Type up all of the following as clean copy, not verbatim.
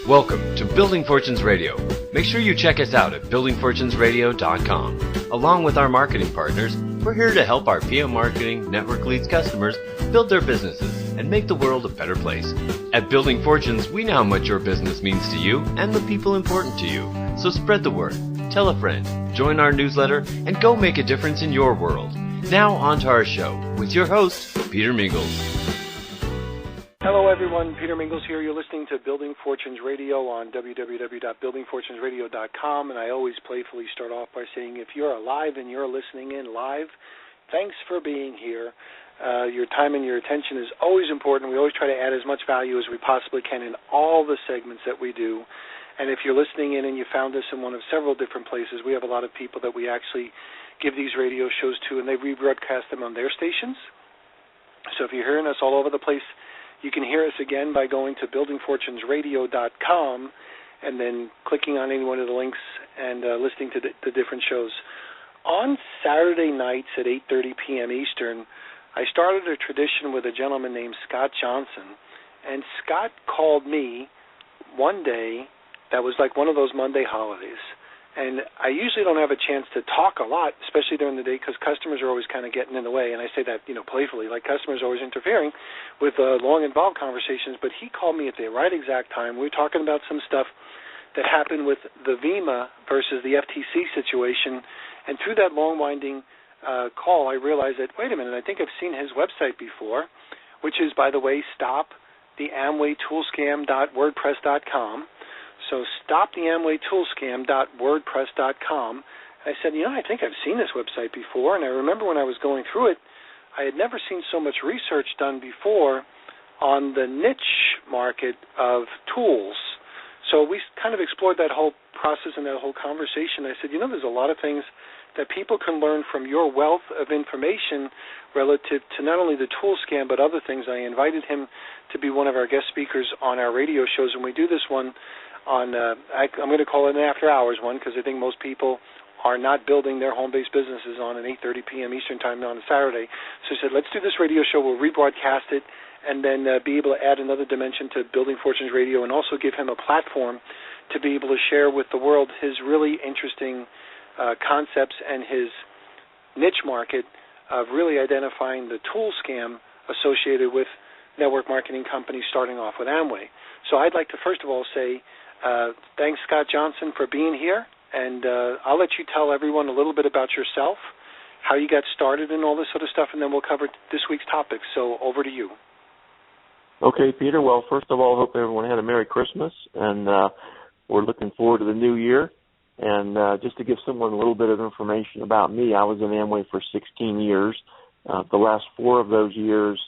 Welcome to Building Fortunes Radio. Make sure you check us out at buildingfortunesradio.com. Along with our marketing partners, we're here to help our PM Marketing Network Leads customers build their businesses and make the world a better place. At Building Fortunes, we know how much your business means to you and the people important to you. So spread the word, tell a friend, join our newsletter, and go make a difference in your world. Now on to our show with your host, Peter Mingils. Hello everyone, Peter Mingils here. You're listening to Building Fortunes Radio on www.buildingfortunesradio.com, and I always playfully start off by saying if you're alive and you're listening in live, thanks for being here. Your time and your attention is always important. We always try to add as much value as we possibly can in all the segments that we do. And if you're listening in and you found us in one of several different places, we have a lot of people that we actually give these radio shows to, and they rebroadcast them on their stations. So if you're hearing us all over the place, you can hear us again by going to buildingfortunesradio.com and then clicking on any one of the links and listening to the different shows. On Saturday nights at 8:30 p.m. Eastern, I started a tradition with a gentleman named Scott Johnson, and Scott called me one day that was like one of those Monday holidays. And I usually don't have a chance to talk a lot, especially during the day, because customers are always kind of getting in the way. And I say that, playfully, like customers are always interfering with long, involved conversations. But he called me at the right exact time. We were talking about some stuff that happened with the Vemma versus the FTC situation. And through that long, winding call, I realized that, wait a minute, I think I've seen his website before, which is, by the way, stoptheamwaytoolscam.wordpress.com. So stoptheamwaytoolscam.wordpress.com. I said, I think I've seen this website before, and I remember when I was going through it, I had never seen so much research done before on the niche market of tools. So we kind of explored that whole process and that whole conversation. I said, there's a lot of things that people can learn from your wealth of information relative to not only the tool scam but other things. I invited him to be one of our guest speakers on our radio shows, and we do this one on, I'm going to call it an after-hours one because I think most people are not building their home-based businesses on an 8:30 p.m. Eastern time on a Saturday. So I said, let's do this radio show. We'll rebroadcast it and then be able to add another dimension to Building Fortunes Radio and also give him a platform to be able to share with the world his really interesting concepts and his niche market of really identifying the tool scam associated with network marketing companies starting off with Amway. So I'd like to first of all say thanks, Scott Johnson, for being here, and I'll let you tell everyone a little bit about yourself, how you got started and all this sort of stuff, and then we'll cover this week's topics. So over to you. Okay, Peter. Well, first of all, I hope everyone had a Merry Christmas, and we're looking forward to the new year. And just to give someone a little bit of information about me, I was in Amway for 16 years. The last 4 of those years,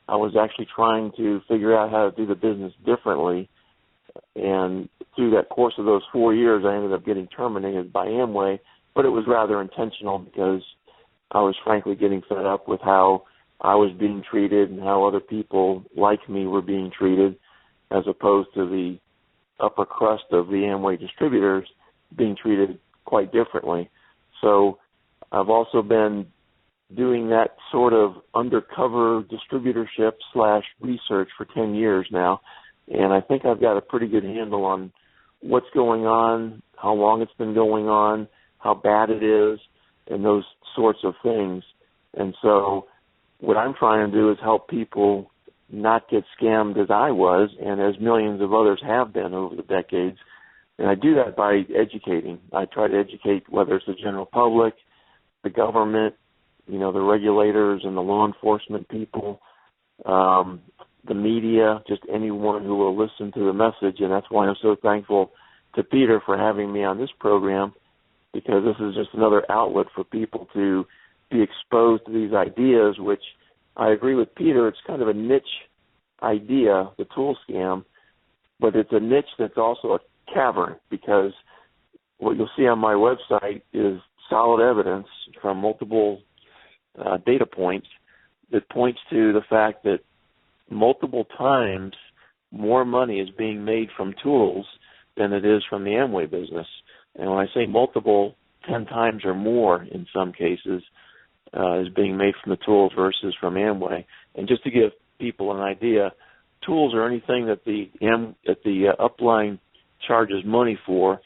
I was actually trying to figure out how to do the business differently. And through that course of those 4 years, I ended up getting terminated by Amway, but it was rather intentional because I was frankly getting fed up with how I was being treated and how other people like me were being treated, as opposed to the upper crust of the Amway distributors being treated quite differently. So I've also been doing that sort of undercover distributorship / research for 10 years now. And I think I've got a pretty good handle on what's going on, how long it's been going on, how bad it is, and those sorts of things. And so what I'm trying to do is help people not get scammed as I was and as millions of others have been over the decades. And I do that by educating. I try to educate whether it's the general public, the government, the regulators and the law enforcement people, the media, just anyone who will listen to the message. And that's why I'm so thankful to Peter for having me on this program, because this is just another outlet for people to be exposed to these ideas, which I agree with Peter, it's kind of a niche idea, the tool scam, but it's a niche that's also a cavern, because what you'll see on my website is solid evidence from multiple data points that points to the fact that multiple times more money is being made from tools than it is from the Amway business. And when I say multiple, 10 times or more in some cases is being made from the tools versus from Amway. And just to give people an idea, tools are anything that the upline charges money for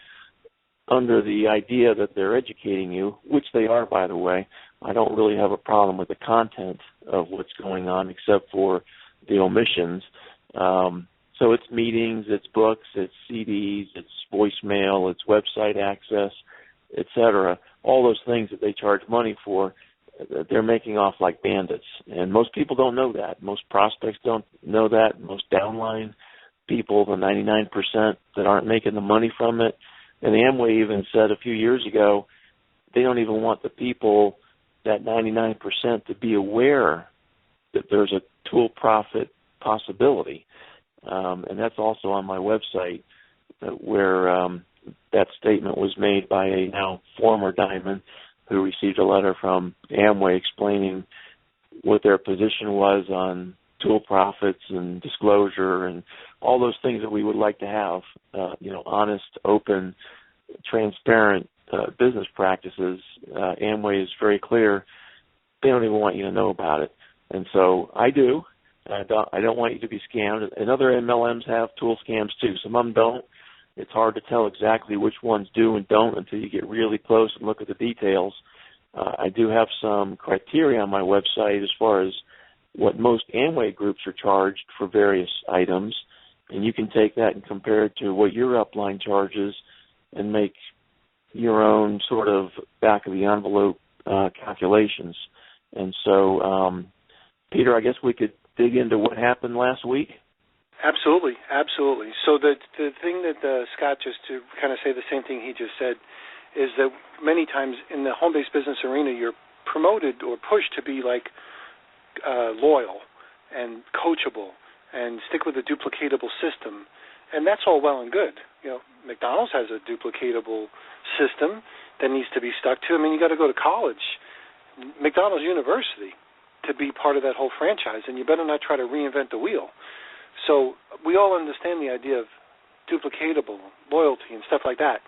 under the idea that they're educating you, which they are, by the way. I don't really have a problem with the content of what's going on except for the omissions. So it's meetings, it's books, it's CDs, it's voicemail, it's website access, etc. All those things that they charge money for, they're making off like bandits. And most people don't know that. Most prospects don't know that. Most downline people, the 99% that aren't making the money from it. And Amway even said a few years ago, they don't even want the people, that 99%, to be aware that there's a tool profit possibility. And that's also on my website where that statement was made by a now former Diamond who received a letter from Amway explaining what their position was on tool profits and disclosure and all those things that we would like to have, honest, open, transparent business practices. Amway is very clear. They don't even want you to know about it. And so I do. I don't want you to be scammed. And other MLMs have tool scams too. Some of them don't. It's hard to tell exactly which ones do and don't until you get really close and look at the details. I do have some criteria on my website as far as what most Amway groups are charged for various items, and you can take that and compare it to what your upline charges and make your own sort of back-of-the-envelope calculations. And so, Peter, I guess we could dig into what happened last week? Absolutely. So the thing that Scott, just to kind of say the same thing he just said, is that many times in the home-based business arena, you're promoted or pushed to be like loyal and coachable and stick with a duplicatable system. And that's all well and good. McDonald's has a duplicatable system that needs to be stuck to. I mean, you got to go to college, McDonald's University, to be part of that whole franchise, and you better not try to reinvent the wheel. So we all understand the idea of duplicatable loyalty and stuff like that.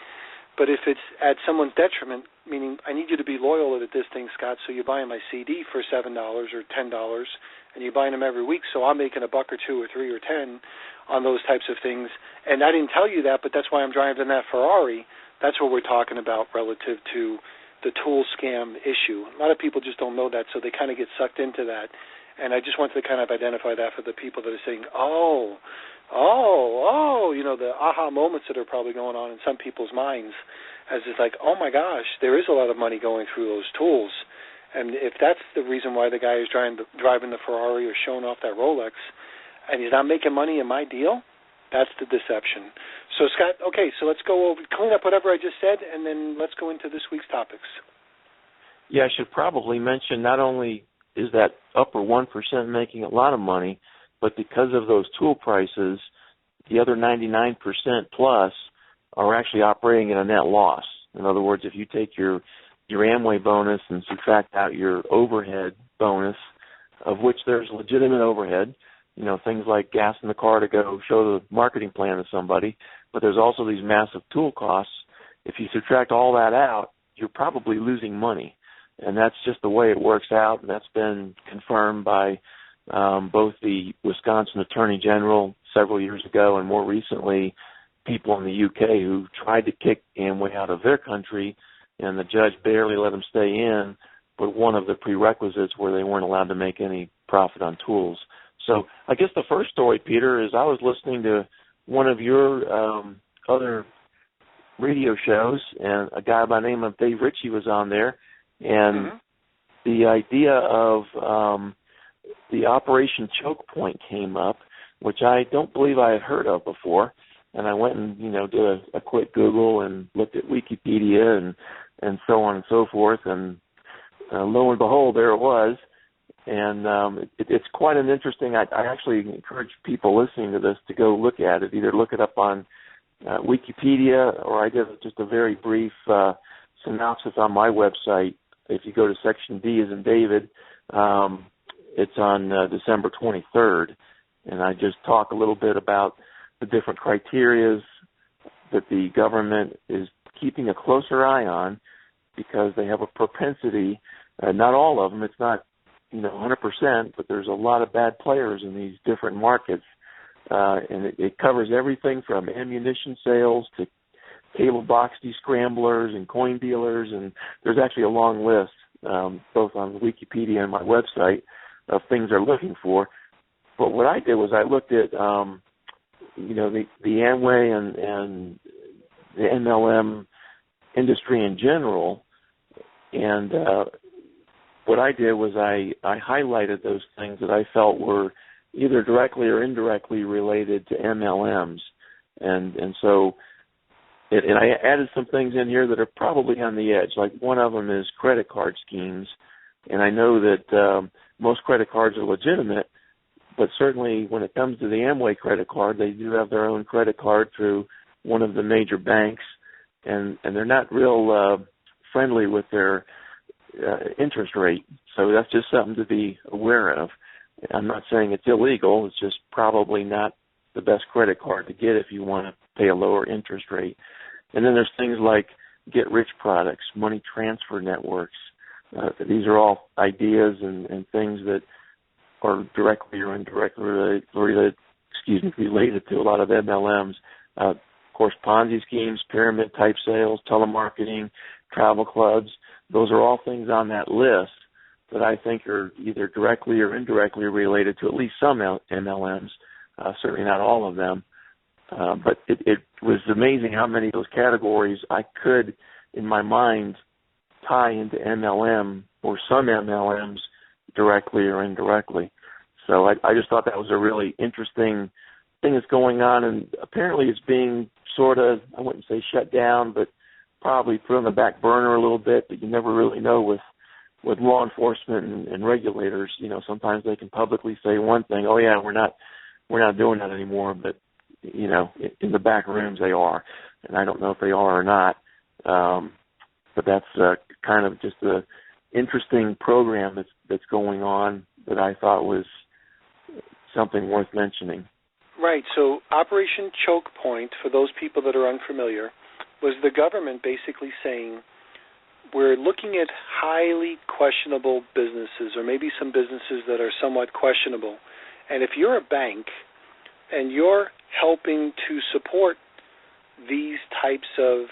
But if it's at someone's detriment, meaning I need you to be loyal to this thing, Scott, so you're buying my CD for $7 or $10, and you're buying them every week, so I'm making $1 or $2 or $3 or $10 on those types of things. And I didn't tell you that, but that's why I'm driving that Ferrari. That's what we're talking about relative to the tool scam issue. A lot of people just don't know that, so they kind of get sucked into that. And I just wanted to kind of identify that for the people that are saying, the aha moments that are probably going on in some people's minds as it's like, oh my gosh, there is a lot of money going through those tools. And if that's the reason why the guy is driving the Ferrari or showing off that Rolex and he's not making money in my deal, that's the deception. So, Scott, okay, so let's go over, clean up whatever I just said, and then let's go into this week's topics. Yeah, I should probably mention not only is that upper 1% making a lot of money, but because of those tool prices, the other 99% plus are actually operating at a net loss. In other words, if you take your Amway bonus and subtract out your overhead bonus, of which there's legitimate overhead, things like gas in the car to go show the marketing plan to somebody, but there's also these massive tool costs. If you subtract all that out, you're probably losing money. And that's just the way it works out, and that's been confirmed by both the Wisconsin Attorney General several years ago and more recently people in the UK who tried to kick Amway out of their country, and the judge barely let them stay in, but one of the prerequisites where they weren't allowed to make any profit on tools. So I guess the first story, Peter, is I was listening to one of your other radio shows, and a guy by the name of Dave Ritchie was on there, and the idea of the Operation Choke Point came up, which I don't believe I had heard of before. And I went and, did a quick Google and looked at Wikipedia and so on and so forth. And lo and behold, there it was. And it's quite an interesting, I actually encourage people listening to this to go look at it, either look it up on Wikipedia, or I did just a very brief synopsis on my website. If you go to Section D as in David, it's on December 23rd, and I just talk a little bit about the different criterias that the government is keeping a closer eye on because they have a propensity, not all of them, it's not 100%, but there's a lot of bad players in these different markets and it covers everything from ammunition sales to cable box descramblers and coin dealers, and there's actually a long list, both on Wikipedia and my website, of things they're looking for. But what I did was I looked at, the Amway and the MLM industry in general, and what I did was I highlighted those things that I felt were either directly or indirectly related to MLMs, and so I added some things in here that are probably on the edge. Like one of them is credit card schemes, and I know that most credit cards are legitimate, but certainly when it comes to the Amway credit card, they do have their own credit card through one of the major banks, and they're not real friendly with their interest rate. So that's just something to be aware of. I'm not saying it's illegal. It's just probably not the best credit card to get if you want to pay a lower interest rate. And then there's things like get-rich products, money transfer networks. These are all ideas and things that are directly or indirectly related to a lot of MLMs. Of course, Ponzi schemes, pyramid-type sales, telemarketing, travel clubs. Those are all things on that list that I think are either directly or indirectly related to at least some MLMs, certainly not all of them. But it was amazing how many of those categories I could, in my mind, tie into MLM or some MLMs directly or indirectly. So I just thought that was a really interesting thing that's going on, and apparently it's being sort of, I wouldn't say shut down, but probably put on the back burner a little bit, but you never really know with law enforcement and regulators. Sometimes they can publicly say one thing, oh yeah, we're not doing that anymore, but in the back rooms they are, and I don't know if they are or not. But that's kind of just an interesting program that's going on that I thought was something worth mentioning. Right. So Operation Choke Point, for those people that are unfamiliar, was the government basically saying, we're looking at highly questionable businesses, or maybe some businesses that are somewhat questionable. And if you're a bank and you're helping to support these types of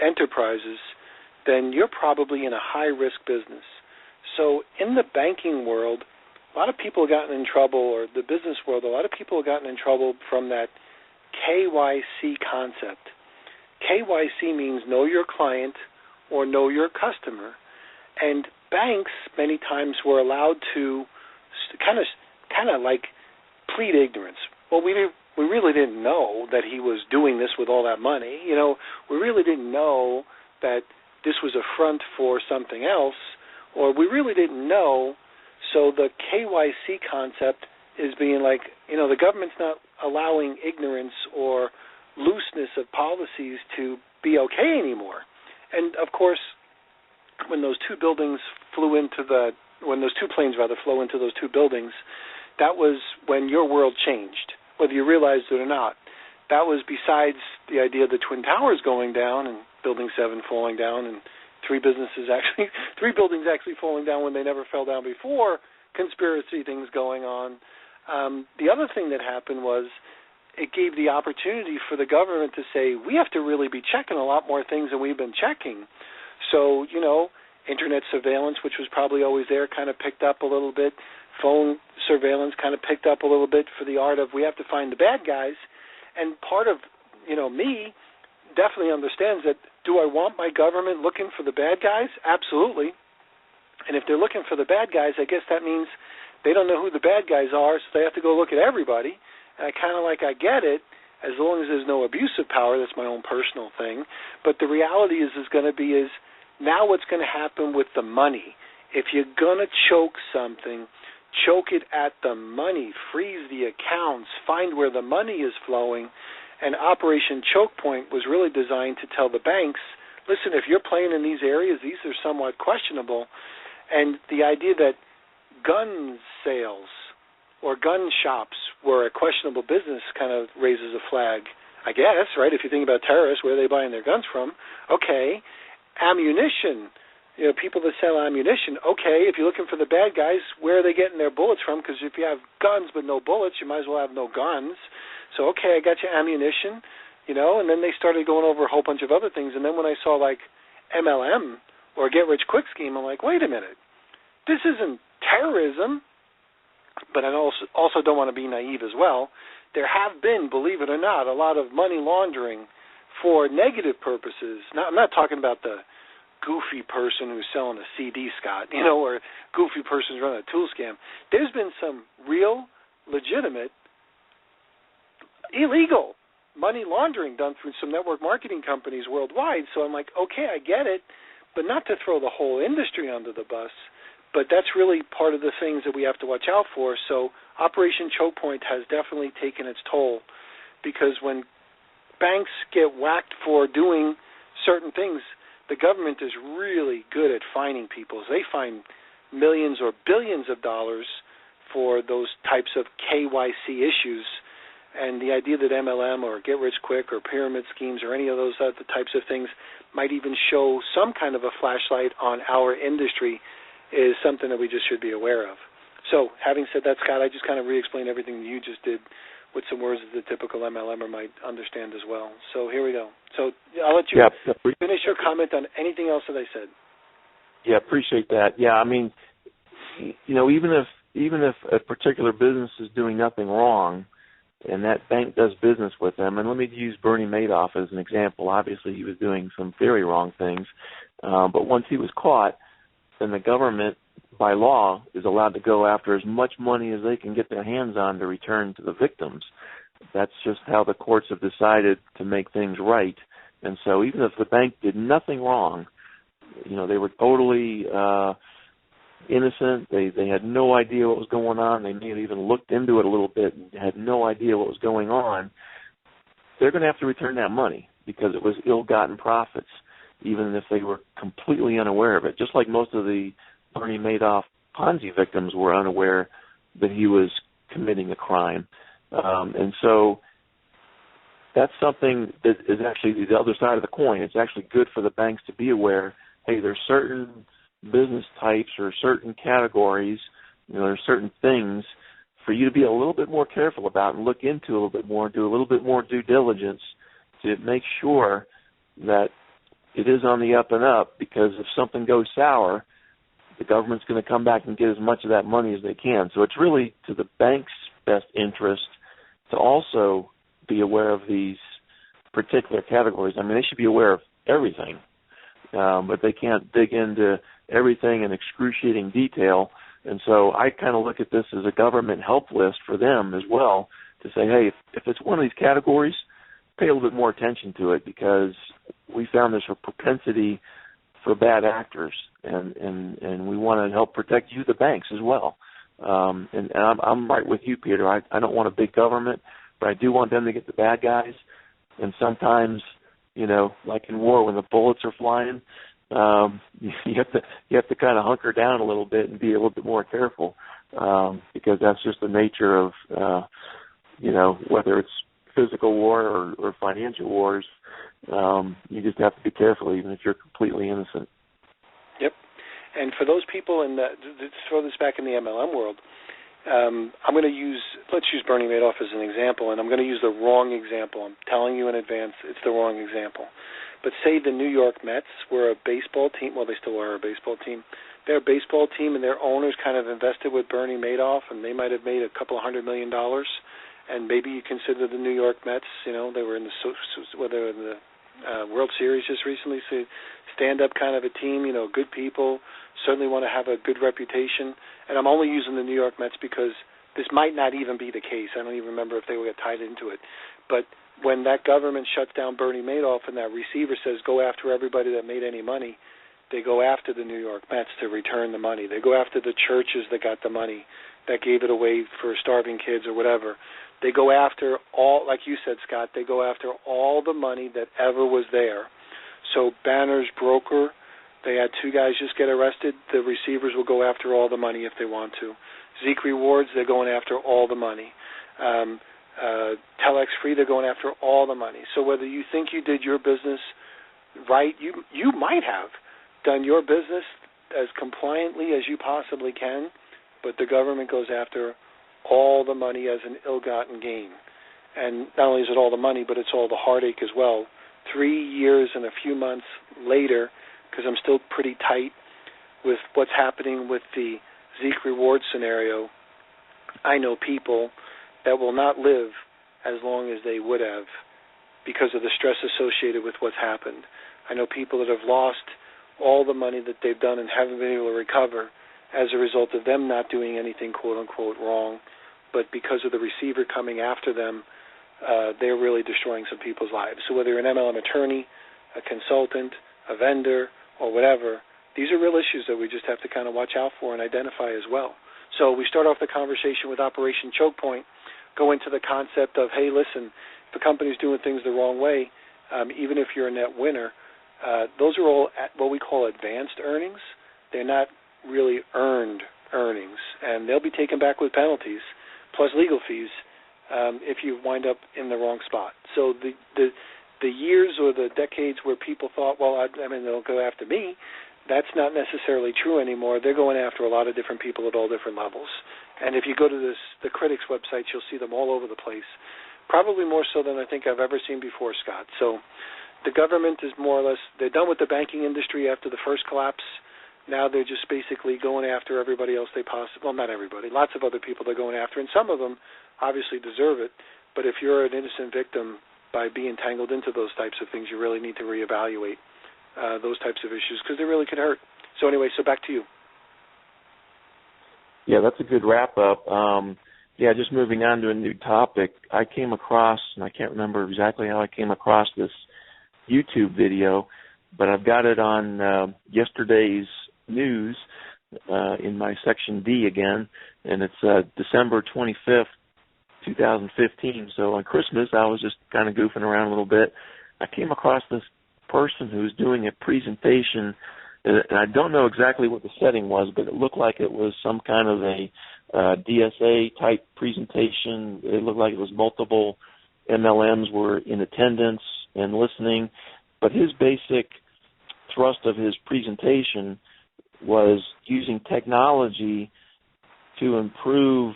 enterprises, then you're probably in a high-risk business. So in the banking world, a lot of people have gotten in trouble, or the business world, a lot of people have gotten in trouble from that KYC concept. KYC means know your client or know your customer. And banks many times were allowed to kind of like plead ignorance. Well, we really didn't know that he was doing this with all that money. We really didn't know that this was a front for something else, or we really didn't know. So the KYC concept is being like, the government's not allowing ignorance or looseness of policies to be okay anymore. And of course, when those two planes flew into those two buildings, that was when your world changed, whether you realized it or not. That was besides the idea of the Twin Towers going down and Building 7 falling down and three buildings actually falling down when they never fell down before, conspiracy things going on. The other thing that happened was it gave the opportunity for the government to say, we have to really be checking a lot more things than we've been checking. So, internet surveillance, which was probably always there, kind of picked up a little bit. Phone surveillance kind of picked up a little bit for the art of we have to find the bad guys. And part of, me definitely understands that, do I want my government looking for the bad guys? Absolutely. And if they're looking for the bad guys, I guess that means they don't know who the bad guys are, so they have to go look at everybody. And I get it, as long as there's no abuse of power. That's my own personal thing. But the reality is now what's going to happen with the money. If you're going to choke something, choke it at the money, freeze the accounts, find where the money is flowing. And Operation Choke Point was really designed to tell the banks, listen, if you're playing in these areas, these are somewhat questionable. And the idea that gun sales or gun shops were a questionable business kind of raises a flag, I guess, right? If you think about terrorists, where are they buying their guns from? Okay. Ammunition, people that sell ammunition, okay, if you're looking for the bad guys, where are they getting their bullets from? Because if you have guns but no bullets, you might as well have no guns. So, okay, I got your ammunition, and then they started going over a whole bunch of other things. And then when I saw, like, MLM or get-rich-quick scheme, I'm like, wait a minute. This isn't terrorism. But I also don't want to be naive as well. There have been, believe it or not, a lot of money laundering for negative purposes. Now, I'm not talking about the goofy person who's selling a CD, Scott, or goofy person who's running a tool scam. There's been some real, legitimate, illegal money laundering done through some network marketing companies worldwide. So I'm like, okay, I get it, but not to throw the whole industry under the bus. But that's really part of the things that we have to watch out for. So Operation Choke Point has definitely taken its toll, because when banks get whacked for doing certain things, the government is really good at fining people. They fine millions or billions of dollars for those types of KYC issues. And the idea that MLM or get-rich-quick or pyramid schemes or any of those other types of things might even show some kind of a flashlight on our industry is something that we just should be aware of. So having said that, Scott, I just kind of re-explained everything you just did with some words that the typical MLMer might understand as well. So here we go. So I'll let you finish your comment on anything else that I said. Yeah, appreciate that. Yeah, I mean, even if a particular business is doing nothing wrong and that bank does business with them, and let me use Bernie Madoff as an example. Obviously, he was doing some very wrong things, but once he was caught, then the government, by law, is allowed to go after as much money as they can get their hands on to return to the victims. That's just how the courts have decided to make things right. And so even if the bank did nothing wrong, they were totally innocent. They had no idea what was going on. They may have even looked into it a little bit and had no idea what was going on. They're going to have to return that money because it was ill-gotten profits, even if they were completely unaware of it. Just like most of the Bernie Madoff Ponzi victims were unaware that he was committing a crime. And so that's something that is actually the other side of the coin. It's actually good for the banks to be aware, hey, there's certain business types or certain categories, there's certain things for you to be a little bit more careful about and look into a little bit more, do a little bit more due diligence to make sure that it is on the up and up, because if something goes sour, the government's going to come back and get as much of that money as they can. So it's really to the bank's best interest to also be aware of these particular categories. I mean, they should be aware of everything, but they can't dig into everything in excruciating detail. And so I kind of look at this as a government help list for them as well, to say, hey, if it's one of these categories, pay a little bit more attention to it, because we found there's a propensity for bad actors, and we want to help protect you, the banks, as well. And I'm right with you, Peter. I don't want a big government, but I do want them to get the bad guys. And sometimes, like in war, when the bullets are flying, you have to kind of hunker down a little bit and be a little bit more careful, because that's just the nature of whether it's physical war or financial wars. You just have to be careful, even if you're completely innocent. Yep. And for those people to throw this back in the MLM world, let's use Bernie Madoff as an example, and I'm going to use the wrong example. I'm telling you in advance, it's the wrong example. But say the New York Mets were a baseball team. Well, they still are a baseball team. They're a baseball team, and their owners kind of invested with Bernie Madoff, and they might have made $200 million. And maybe you consider the New York Mets, they were in the World Series just recently, so stand-up kind of a team, good people, certainly want to have a good reputation. And I'm only using the New York Mets because this might not even be the case. I don't even remember if they would get tied into it. But when that government shuts down Bernie Madoff and that receiver says go after everybody that made any money, they go after the New York Mets to return the money. They go after the churches that got the money, that gave it away for starving kids or whatever. They go after all, like you said, Scott, they go after all the money that ever was there. So Banner's broker, they had 2 guys just get arrested. The receivers will go after all the money if they want to. Zeke Rewards, they're going after all the money. Telex Free, they're going after all the money. So whether you think you did your business right, you might have, done your business as compliantly as you possibly can, but the government goes after all the money as an ill-gotten gain. And not only is it all the money, but it's all the heartache as well. 3 years and a few months later, because I'm still pretty tight with what's happening with the Zeke reward scenario, I know people that will not live as long as they would have because of the stress associated with what's happened. I know people that have lost all the money that they've done and haven't been able to recover as a result of them not doing anything quote-unquote wrong, but because of the receiver coming after them, they're really destroying some people's lives. So whether you're an MLM attorney, a consultant, a vendor, or whatever, these are real issues that we just have to kind of watch out for and identify as well. So we start off the conversation with Operation Choke Point, go into the concept of, hey, listen, if a company's doing things the wrong way, even if you're a net winner, those are all what we call advanced earnings. They're not really earned earnings, and they'll be taken back with penalties, plus legal fees, if you wind up in the wrong spot. So the years or the decades where people thought, well, I mean, they'll go after me, that's not necessarily true anymore. They're going after a lot of different people at all different levels. And if you go to the critics' websites, you'll see them all over the place, probably more so than I think I've ever seen before, Scott. So the government is more or less, they're done with the banking industry after the first collapse. Now they're just basically going after everybody else they possibly, well, not everybody, lots of other people they're going after, and some of them obviously deserve it. But if you're an innocent victim by being tangled into those types of things, you really need to reevaluate those types of issues because they really could hurt. So anyway, so back to you. Yeah, that's a good wrap-up. Just moving on to a new topic, I came across, and I can't remember exactly how I came across this YouTube video, but I've got it on yesterday's news in my Section D again, and it's December 25th, 2015. So on Christmas, I was just kind of goofing around a little bit. I came across this person who was doing a presentation, and I don't know exactly what the setting was, but it looked like it was some kind of a DSA-type presentation. It looked like it was multiple MLMs were in attendance and listening, but his basic thrust of his presentation was using technology to improve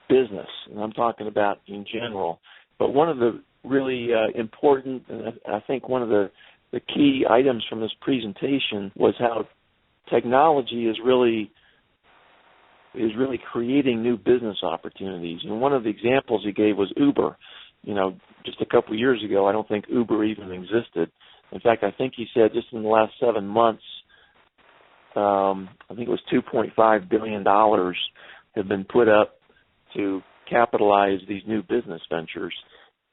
business, and I'm talking about in general. But one of the really important, and I think one of the key items from this presentation was how technology is really creating new business opportunities. And one of the examples he gave was Uber. You know, just a couple of years ago, I don't think Uber even existed. In fact, I think he said just in the last 7 months, I think it was $2.5 billion have been put up to capitalize these new business ventures.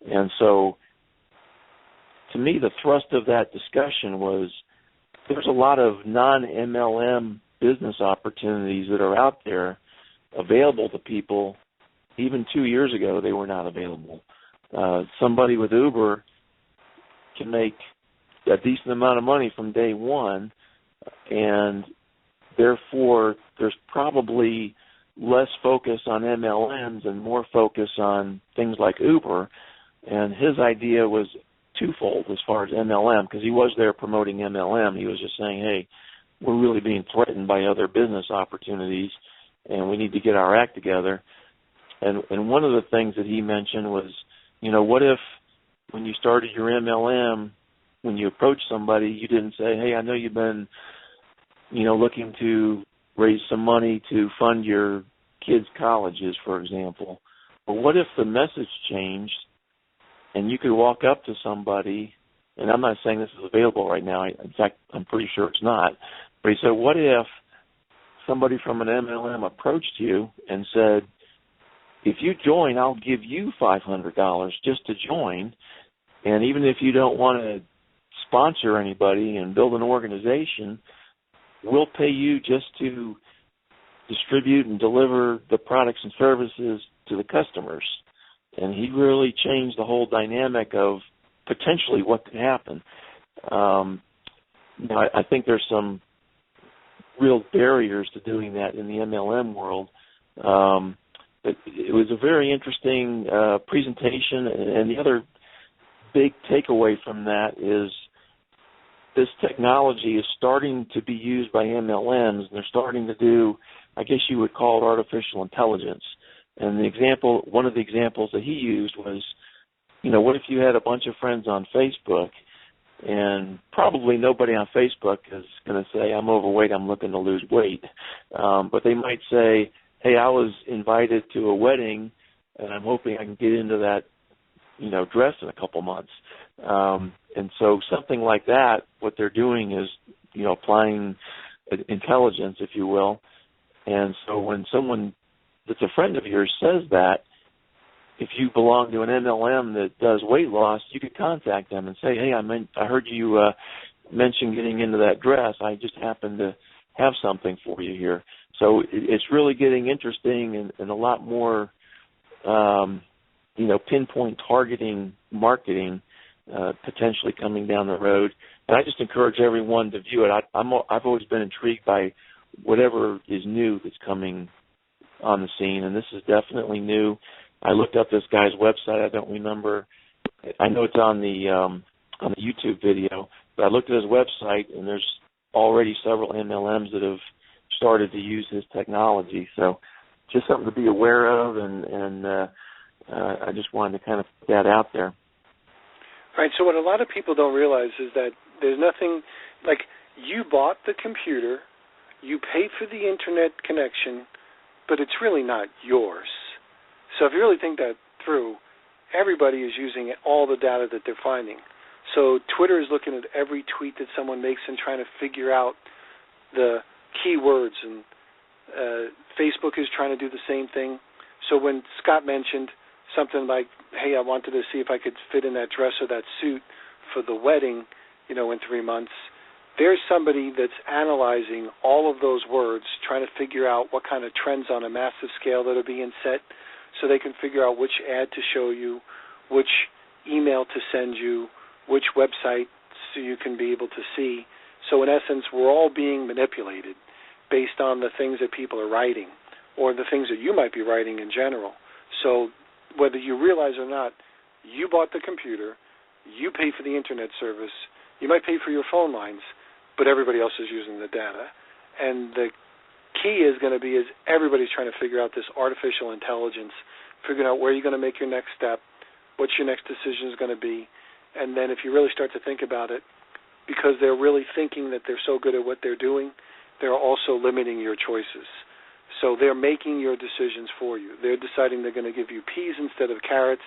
And so, to me, the thrust of that discussion was there's a lot of non-MLM business opportunities that are out there available to people. Even 2 years ago, they were not available. Somebody with Uber can make a decent amount of money from day one, and therefore there's probably less focus on MLMs and more focus on things like Uber. And his idea was twofold as far as MLM, because he was there promoting MLM. He was just saying, hey, we're really being threatened by other business opportunities, and we need to get our act together. And one of the things that he mentioned was, you know, what if when you started your MLM, when you approached somebody, you didn't say, hey, I know you've been, you know, looking to raise some money to fund your kids' colleges, for example. But what if the message changed and you could walk up to somebody, and I'm not saying this is available right now. In fact, I'm pretty sure it's not. But he said, what if somebody from an MLM approached you and said, if you join, I'll give you $500 just to join, and even if you don't want to sponsor anybody and build an organization, we'll pay you just to distribute and deliver the products and services to the customers. And he really changed the whole dynamic of potentially what could happen. I think there's some real barriers to doing that in the MLM world. But it was a very interesting presentation, and the other big takeaway from that is this technology is starting to be used by MLMs, and they're starting to do, I guess you would call it artificial intelligence. And one of the examples that he used was, what if you had a bunch of friends on Facebook, and probably nobody on Facebook is going to say, I'm overweight, I'm looking to lose weight. But they might say, hey, I was invited to a wedding, and I'm hoping I can get into that, dress in a couple months. And so something like that, what they're doing is, applying intelligence, if you will. And so when someone that's a friend of yours says that, if you belong to an MLM that does weight loss, you could contact them and say, hey, I heard you mention getting into that dress. I just happen to have something for you here. So it's really getting interesting and a lot more, pinpoint targeting marketing potentially coming down the road. And I just encourage everyone to view it. I've always been intrigued by whatever is new that's coming on the scene, and this is definitely new. I looked up this guy's website. I don't remember. I know it's on the YouTube video, but I looked at his website, and there's already several MLMs that have started to use his technology. So just something to be aware of, and I just wanted to kind of put that out there. Right, so what a lot of people don't realize is that there's nothing, like you bought the computer, you paid for the internet connection, but it's really not yours. So if you really think that through, everybody is using all the data that they're finding. So Twitter is looking at every tweet that someone makes and trying to figure out the keywords, and Facebook is trying to do the same thing. So when Scott mentioned something like, hey, I wanted to see if I could fit in that dress or that suit for the wedding, in 3 months, there's somebody that's analyzing all of those words, trying to figure out what kind of trends on a massive scale that are being set, so they can figure out which ad to show you, which email to send you, which website so you can be able to see. So in essence, we're all being manipulated based on the things that people are writing or the things that you might be writing in general. So whether you realize or not, you bought the computer, you pay for the internet service, you might pay for your phone lines, but everybody else is using the data. And the key is going to be everybody's trying to figure out this artificial intelligence, figuring out where you're going to make your next step, what your next decision is going to be. And then if you really start to think about it, because they're really thinking that they're so good at what they're doing, they're also limiting your choices. So they're making your decisions for you. They're deciding they're going to give you peas instead of carrots,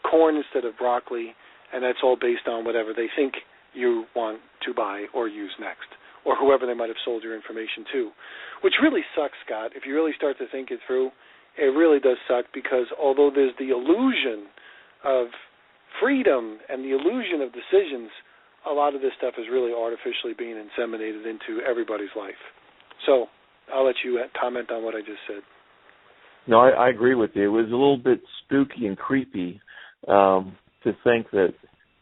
corn instead of broccoli, and that's all based on whatever they think you want to buy or use next, or whoever they might have sold your information to, which really sucks, Scott. If you really start to think it through, it really does suck, because although there's the illusion of freedom and the illusion of decisions, a lot of this stuff is really artificially being inseminated into everybody's life. So I'll let you comment on what I just said. No, I agree with you. It was a little bit spooky and creepy to think that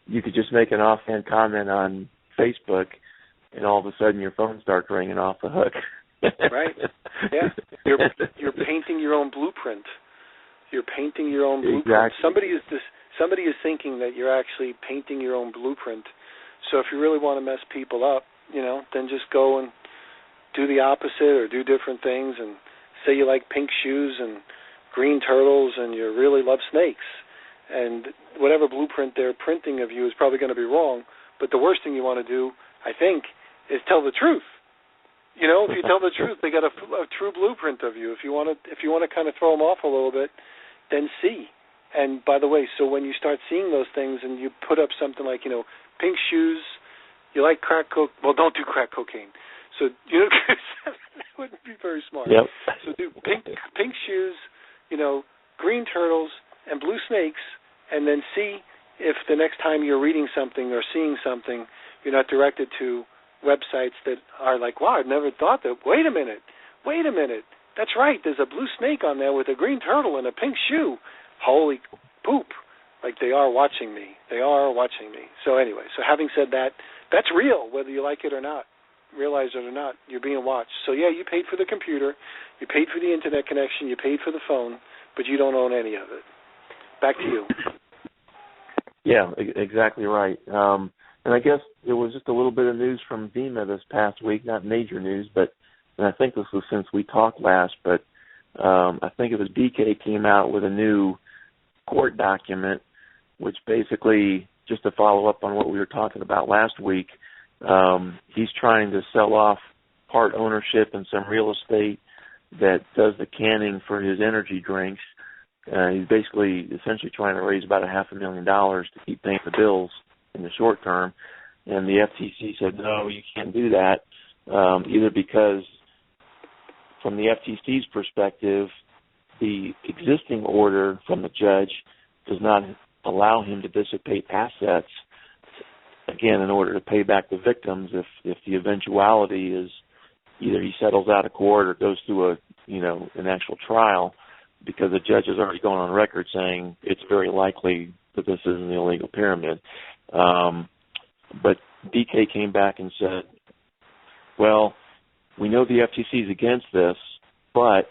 you could just make an offhand comment on Facebook and all of a sudden your phone starts ringing off the hook. Right. Yeah. You're painting your own blueprint. You're painting your own blueprint. Exactly. Somebody is thinking that you're actually painting your own blueprint. So if you really want to mess people up, then just go and do the opposite or do different things, and say you like pink shoes and green turtles and you really love snakes. And whatever blueprint they're printing of you is probably going to be wrong. But the worst thing you want to do, I think, is tell the truth. If you tell the truth, they got a true blueprint of you. If you want to kind of throw them off a little bit, then see. And by the way, so when you start seeing those things and you put up something like, pink shoes, you like crack cocaine, well, don't do crack cocaine. So, that wouldn't be very smart. Yep. So do pink shoes, green turtles, and blue snakes, and then see if the next time you're reading something or seeing something, you're not directed to websites that are like, wow, I've never thought that. Wait a minute. That's right. There's a blue snake on there with a green turtle and a pink shoe. Holy poop. Like they are watching me. So anyway, so having said that, that's real, whether you like it or not. Realize it or not, you're being watched. So yeah, you paid for the computer, you paid for the internet connection, you paid for the phone, but you don't own any of it. Back to you. Yeah, exactly right. And I guess it was just a little bit of news from Vemma this past week, not major news, but and I think this was since we talked last, but I think it was BK came out with a new court document, which basically, just to follow up on what we were talking about last week, he's trying to sell off part ownership in some real estate that does the canning for his energy drinks. He's basically essentially trying to raise about $500,000 to keep paying the bills in the short term. And the FTC said, no, you can't do that, either because from the FTC's perspective, the existing order from the judge does not allow him to dissipate assets, again, in order to pay back the victims if the eventuality is either he settles out of court or goes through an actual trial, because the judge has already gone on record saying it's very likely that this is an illegal pyramid. But BK came back and said, well, we know the FTC is against this, but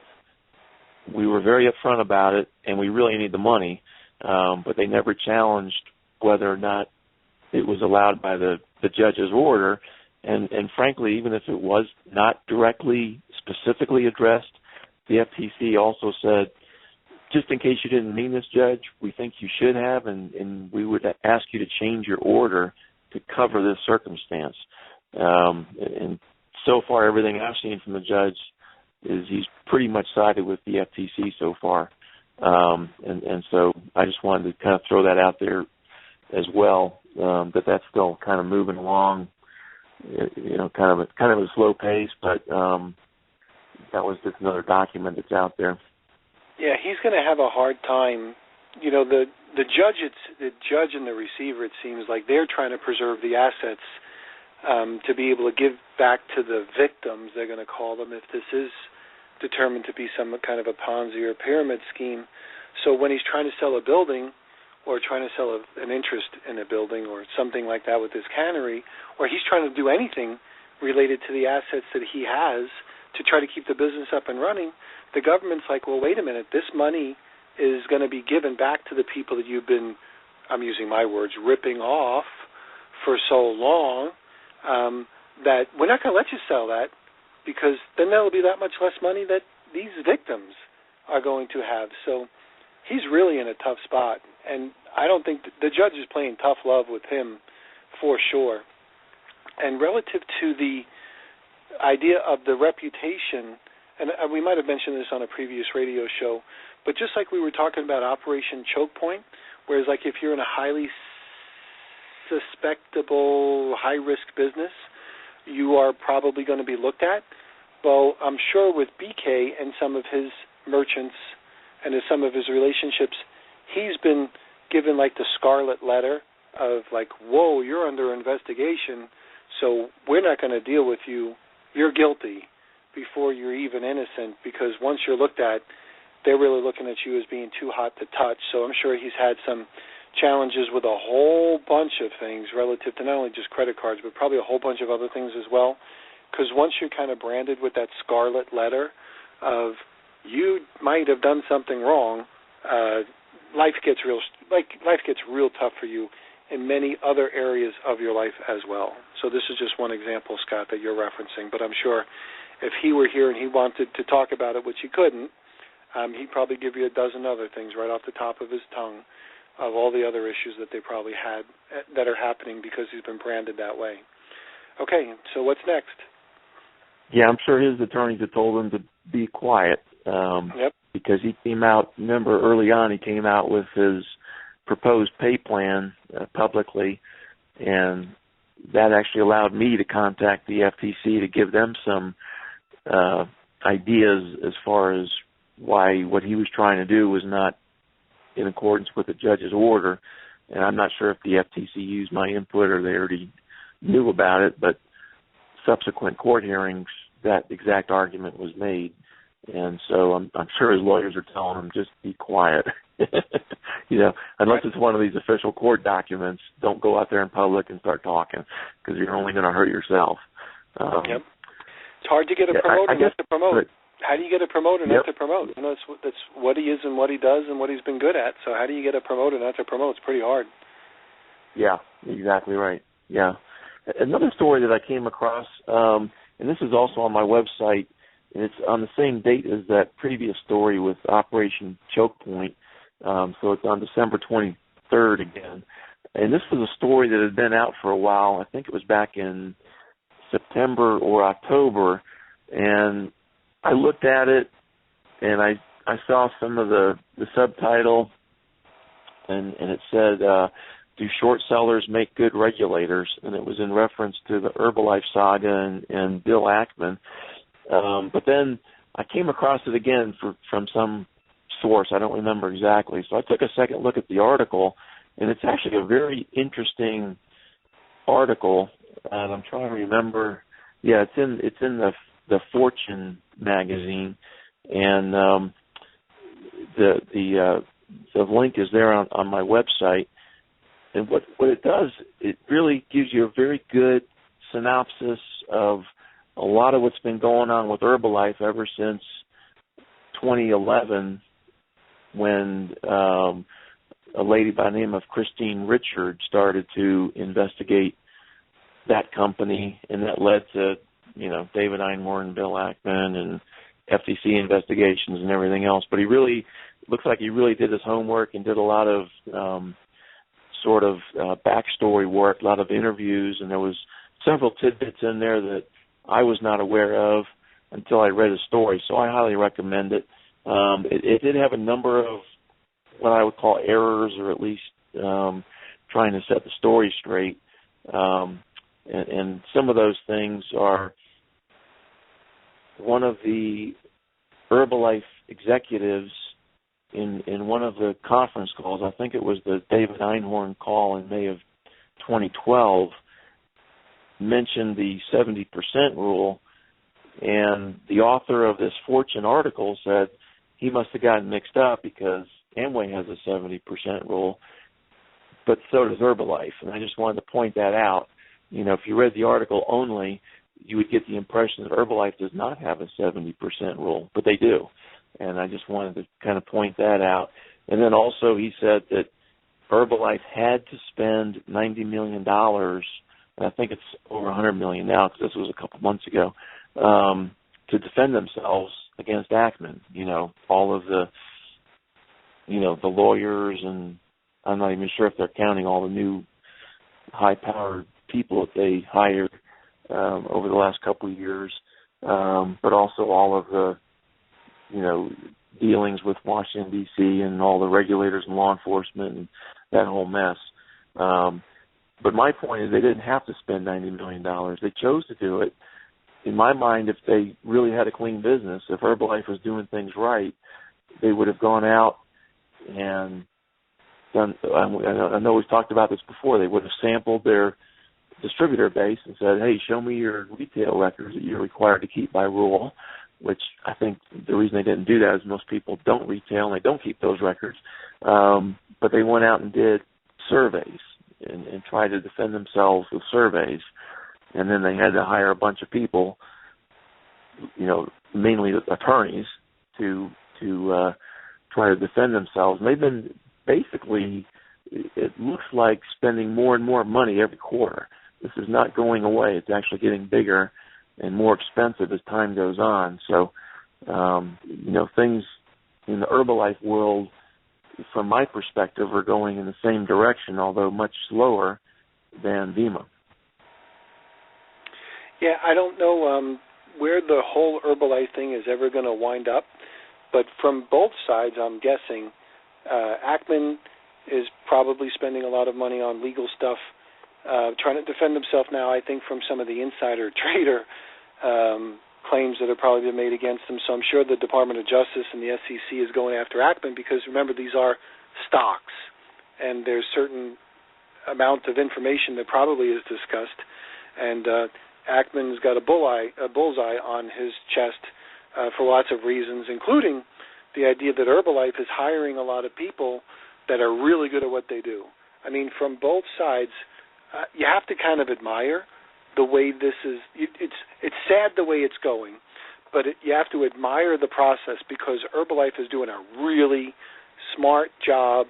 we were very upfront about it, and we really need the money. But they never challenged whether or not it was allowed by the judge's order. And frankly, even if it was not directly, specifically addressed, the FTC also said, just in case you didn't mean this, Judge, we think you should have, and we would ask you to change your order to cover this circumstance. And so far, everything I've seen from the judge is he's pretty much sided with the FTC so far. And so I just wanted to kind of throw that out there as well, that that's still kind of moving along, kind of a slow pace, but that was just another document that's out there. Yeah, he's going to have a hard time. The judge and the receiver, it seems like they're trying to preserve the assets to be able to give back to the victims, they're going to call them, if this is determined to be some kind of a Ponzi or pyramid scheme. So when he's trying to sell a building or trying to sell an interest in a building or something like that with his cannery, or he's trying to do anything related to the assets that he has to try to keep the business up and running, the government's like, well, wait a minute, this money is going to be given back to the people that you've been, I'm using my words, ripping off for so long, that we're not going to let you sell that, because then there'll be that much less money that these victims are going to have. So he's really in a tough spot, and I don't think the judge is playing tough love with him for sure. And relative to the idea of the reputation, and we might have mentioned this on a previous radio show, but just like we were talking about Operation Choke Point, whereas like if you're in a highly suspectable, high-risk business, you are probably going to be looked at. Well, I'm sure with BK and some of his merchants and some of his relationships, he's been given like the scarlet letter of like, whoa, you're under investigation, so we're not going to deal with you. You're guilty before you're even innocent, because once you're looked at, they're really looking at you as being too hot to touch. So I'm sure he's had some challenges with a whole bunch of things relative to not only just credit cards, but probably a whole bunch of other things as well. Because once you're kind of branded with that scarlet letter of you might have done something wrong, life gets real tough for you in many other areas of your life as well. So this is just one example, Scott, that you're referencing. But I'm sure if he were here and he wanted to talk about it, which he couldn't, he'd probably give you a dozen other things right off the top of his tongue of all the other issues that they probably had that are happening because he's been branded that way. Okay, so what's next? Yeah, I'm sure his attorneys have told him to be quiet. Yep. Because he came out, remember early on, he came out with his proposed pay plan publicly, and that actually allowed me to contact the FTC to give them some ideas as far as why what he was trying to do was not in accordance with the judge's order. And I'm not sure if the FTC used my input or they already knew about it, but subsequent court hearings, that exact argument was made. And so I'm sure his lawyers are telling him, just be quiet. Unless it's one of these official court documents, don't go out there in public and start talking, because you're only going to hurt yourself. Yep. It's hard to get a promoter not to promote. How do you get a promoter not to promote? That's what he is and what he does and what he's been good at. So how do you get a promoter not to promote? It's pretty hard. Yeah, exactly right. Yeah. Another story that I came across, and this is also on my website, and it's on the same date as that previous story with Operation Choke Point. So it's on December 23rd again. And this was a story that had been out for a while. I think it was back in September or October. And I looked at it, and I saw some of the subtitle, and it said, do short sellers make good regulators? And it was in reference to the Herbalife saga and Bill Ackman. But then I came across it again from some source. I don't remember exactly. So I took a second look at the article, and it's actually a very interesting article. And I'm trying to remember. Yeah, it's in the Fortune magazine, and the link is there on my website. And what it does, it really gives you a very good synopsis of a lot of what's been going on with Herbalife ever since 2011, when a lady by the name of Christine Richard started to investigate that company, and that led to, David Einhorn, Bill Ackman, and FTC investigations and everything else. But looks like he really did his homework and did a lot of backstory work, a lot of interviews, and there was several tidbits in there that I was not aware of until I read his story. So I highly recommend it. It did have a number of what I would call errors, or at least trying to set the story straight. And some of those things are, one of the Herbalife executives in one of the conference calls, I think it was the David Einhorn call in May of 2012, mentioned the 70% rule, and the author of this Fortune article said he must have gotten mixed up because Amway has a 70% rule, but so does Herbalife. And I just wanted to point that out. If you read the article only, you would get the impression that Herbalife does not have a 70% rule, but they do. And I just wanted to kind of point that out. And then also he said that Herbalife had to spend $90 million, and I think it's over $100 million now because this was a couple months ago, to defend themselves against Ackman. All of the, the lawyers, and I'm not even sure if they're counting all the new high-powered people that they hired over the last couple of years, but also all of the, dealings with Washington, D.C. and all the regulators and law enforcement and that whole mess. But my point is they didn't have to spend $90 million. They chose to do it. In my mind, if they really had a clean business, if Herbalife was doing things right, they would have gone out and done, I know we've talked about this before, they would have sampled their distributor base and said, hey, show me your retail records that you're required to keep by rule, which I think the reason they didn't do that is most people don't retail and they don't keep those records. But they went out and did surveys and tried to defend themselves with surveys. And then they had to hire a bunch of people, mainly attorneys, to try to defend themselves. And they've been basically, it looks like, spending more and more money every quarter. This is not going away. It's actually getting bigger and more expensive as time goes on. So, things in the Herbalife world, from my perspective, are going in the same direction, although much slower than Vemma. Yeah, I don't know where the whole Herbalife thing is ever going to wind up, but from both sides, I'm guessing, Ackman is probably spending a lot of money on legal stuff, trying to defend himself now, I think, from some of the insider trader claims that have probably been made against him. So I'm sure the Department of Justice and the SEC is going after Ackman because, remember, these are stocks, and there's certain amount of information that probably is discussed, and Ackman's got a bullseye on his chest for lots of reasons, including the idea that Herbalife is hiring a lot of people that are really good at what they do. I mean, from both sides, you have to kind of admire the way this is. It's sad the way it's going, but you have to admire the process because Herbalife is doing a really smart job.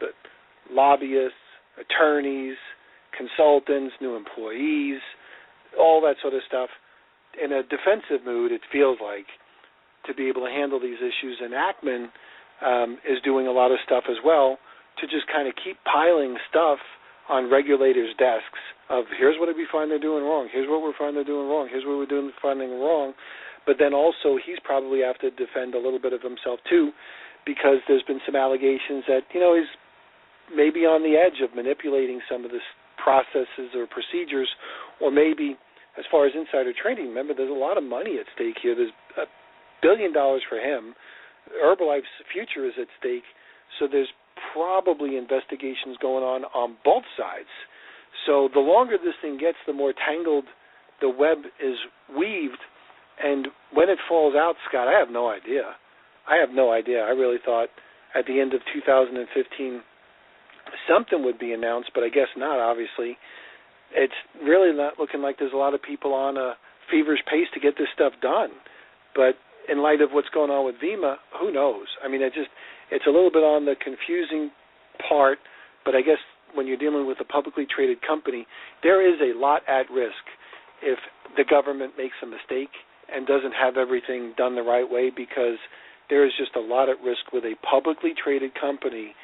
Lobbyists, attorneys, consultants, new employees, all that sort of stuff. In a defensive mood, it feels like, to be able to handle these issues. And Ackman is doing a lot of stuff as well to just kind of keep piling stuff on regulators' desks of here's what we find they're doing wrong, here's what we find they're doing wrong, here's what we're finding wrong. But then also he's probably have to defend a little bit of himself too, because there's been some allegations that, he's maybe on the edge of manipulating some of the processes or procedures, or maybe as far as insider trading. Remember, there's a lot of money at stake here. There's $1 billion for him. Herbalife's future is at stake, so there's probably investigations going on both sides. So the longer this thing gets, the more tangled the web is weaved. And when it falls out, Scott, I have no idea. I really thought at the end of 2015 something would be announced, but I guess not, obviously. It's really not looking like there's a lot of people on a feverish pace to get this stuff done. But in light of what's going on with Vemma, who knows? I mean, it's a little bit on the confusing part, but I guess when you're dealing with a publicly traded company, there is a lot at risk if the government makes a mistake and doesn't have everything done the right way, because there is just a lot at risk with a publicly traded company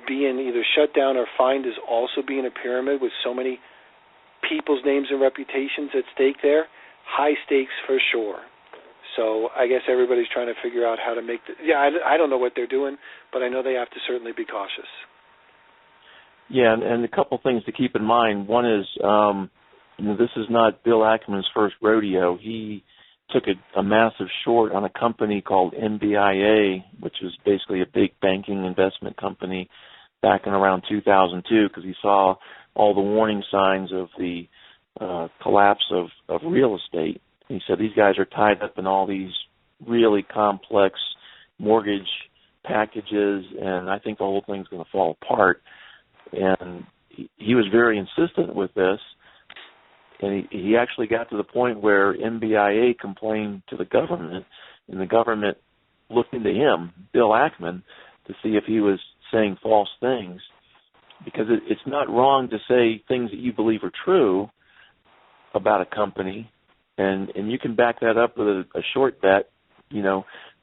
being either shut down or fined, is also being a pyramid with so many people's names and reputations at stake there. High stakes for sure. So I guess everybody's trying to figure out how to make I don't know what they're doing, but I know they have to certainly be cautious. Yeah, and a couple things to keep in mind. One is, this is not Bill Ackman's first rodeo. He took a massive short on a company called MBIA, which is basically a big banking investment company, back in around 2002, because he saw all the warning signs of the collapse of real estate. He said these guys are tied up in all these really complex mortgage packages, and I think the whole thing's going to fall apart. And he was very insistent with this, and he actually got to the point where MBIA complained to the government, and the government looked into him, Bill Ackman, to see if he was saying false things, because it's not wrong to say things that you believe are true about a company, and you can back that up with a short bet.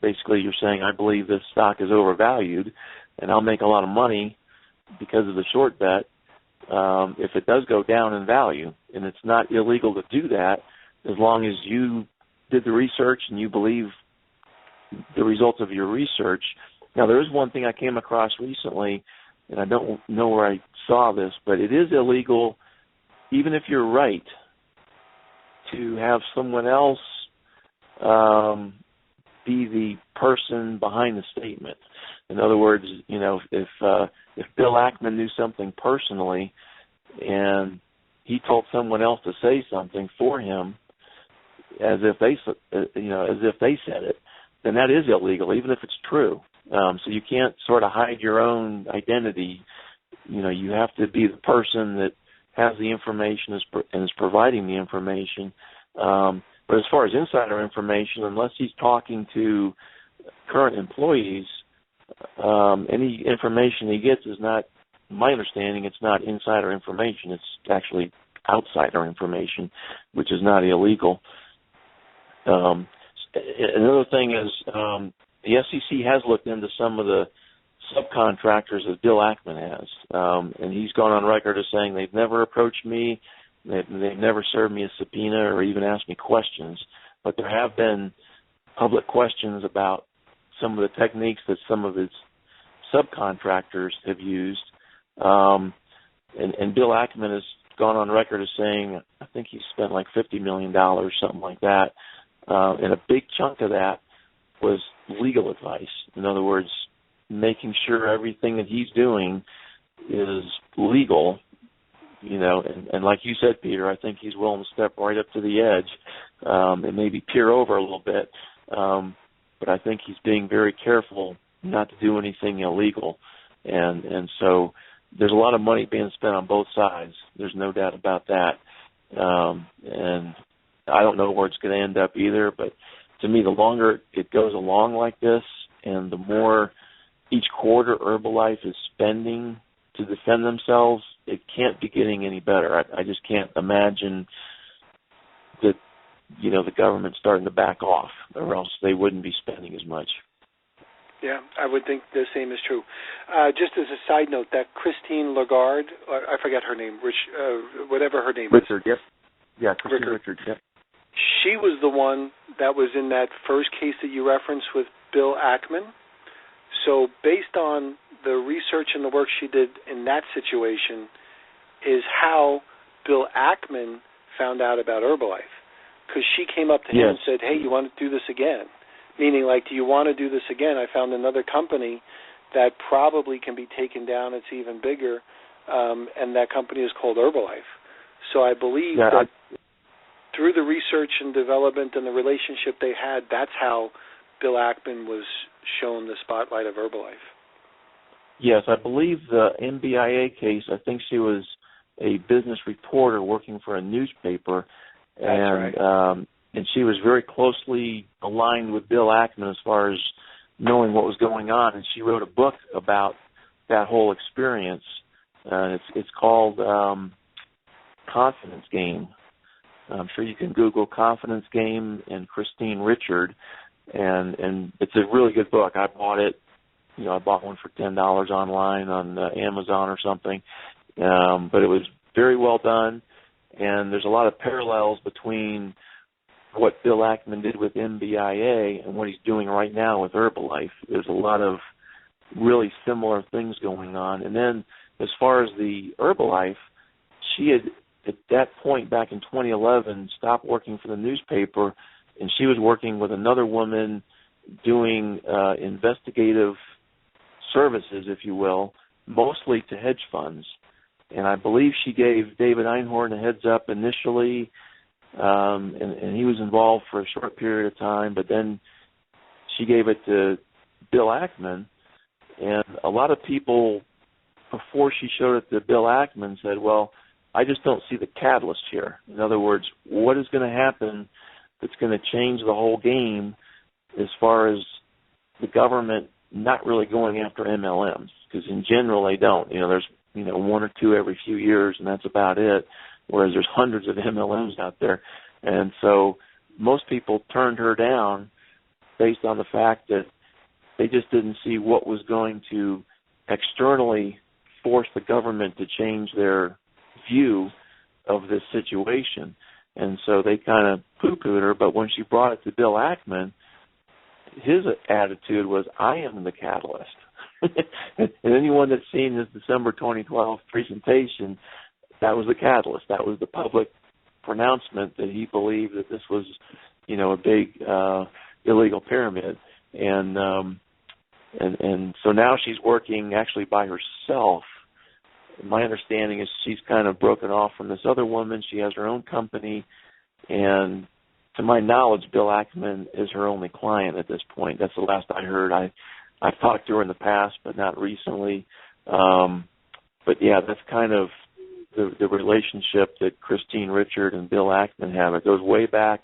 Basically you're saying, I believe this stock is overvalued, and I'll make a lot of money because of the short bet if it does go down in value. And it's not illegal to do that as long as you did the research and you believe the results of your research. Now, there is one thing I came across recently, and I don't know where I saw this, but it is illegal, even if you're right, to have someone else be the person behind the statement. In other words, if Bill Ackman knew something personally and he told someone else to say something for him, as if they said it, then that is illegal, even if it's true. So you can't sort of hide your own identity. You have to be the person that has the information and is providing the information. But as far as insider information, unless he's talking to current employees, any information he gets is not, my understanding, it's not insider information. It's actually outsider information, which is not illegal. Another thing is the SEC has looked into some of the subcontractors that Bill Ackman has, and he's gone on record as saying they've never approached me, they've never served me a subpoena or even asked me questions, but there have been public questions about some of the techniques that some of his subcontractors have used, and Bill Ackman has gone on record as saying, I think he spent like $50 million, something like that, and a big chunk of that was legal advice. In other words, making sure everything that he's doing is legal, and like you said, Peter, I think he's willing to step right up to the edge and maybe peer over a little bit, but I think he's being very careful not to do anything illegal, and so there's a lot of money being spent on both sides. There's no doubt about that, and I don't know where it's going to end up either, but to me, the longer it goes along like this and the more each quarter Herbalife is spending to defend themselves, it can't be getting any better. I just can't imagine that, the government's starting to back off, or else they wouldn't be spending as much. Yeah, I would think the same is true. Just as a side note, that Christine Lagarde, I forgot her name, whatever her name Richard, is. Yep. Yeah, Christine Richard, yep. She was the one that was in that first case that you referenced with Bill Ackman. So based on the research and the work she did in that situation is how Bill Ackman found out about Herbalife. Because she came up to him and said, hey, you want to do this again? Meaning, like, do you want to do this again? I found another company that probably can be taken down. It's even bigger, and that company is called Herbalife. So I believe that through the research and development and the relationship they had, that's how Bill Ackman was shown the spotlight of Herbalife. Yes, I believe the MBIA case, I think she was a business reporter working for a newspaper. That's right. And she was very closely aligned with Bill Ackman as far as knowing what was going on. And she wrote a book about that whole experience. It's called Confidence Game. I'm sure you can Google Confidence Game and Christine Richard, and it's a really good book. I bought it. I bought one for $10 online on Amazon or something, but it was very well done, and there's a lot of parallels between what Bill Ackman did with MBIA and what he's doing right now with Herbalife. There's a lot of really similar things going on. And then as far as the Herbalife, she had, at that point back in 2011, stopped working for the newspaper, and she was working with another woman doing investigative services, if you will, mostly to hedge funds. And I believe she gave David Einhorn a heads up initially, and he was involved for a short period of time, but then she gave it to Bill Ackman. And a lot of people, before she showed it to Bill Ackman, said, well, I just don't see the catalyst here. In other words, what is going to happen that's going to change the whole game as far as the government not really going after MLMs? Because in general, they don't. There's one or two every few years, and that's about it, whereas there's hundreds of MLMs out there. And so most people turned her down based on the fact that they just didn't see what was going to externally force the government to change their view of this situation. And so they kind of poo-pooed her, but when she brought it to Bill Ackman, his attitude was, I am the catalyst. And anyone that's seen his December 2012 presentation, that was the catalyst. That was the public pronouncement that he believed that this was, a big illegal pyramid. And so now she's working actually by herself. My understanding is she's kind of broken off from this other woman. She has her own company, and to my knowledge, Bill Ackman is her only client at this point. That's the last I heard. I've talked to her in the past, but not recently. But yeah, that's kind of the relationship that Christine Richard and Bill Ackman have. It goes way back,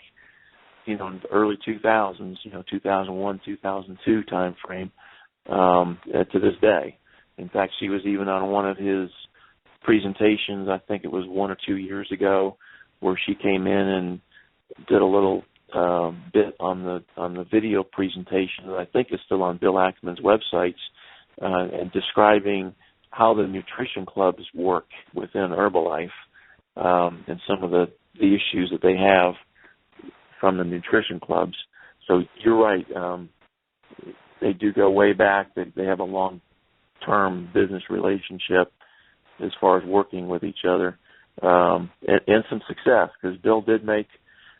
in the early 2000s, 2001, 2002 time frame, to this day. In fact, she was even on one of his presentations, I think it was 1 or 2 years ago, where she came in and did a little bit on the video presentation that I think is still on Bill Ackman's websites, and describing how the nutrition clubs work within Herbalife, and some of the issues that they have from the nutrition clubs. So you're right. They do go way back. They have a long-term business relationship as far as working with each other, and some success, because Bill did make,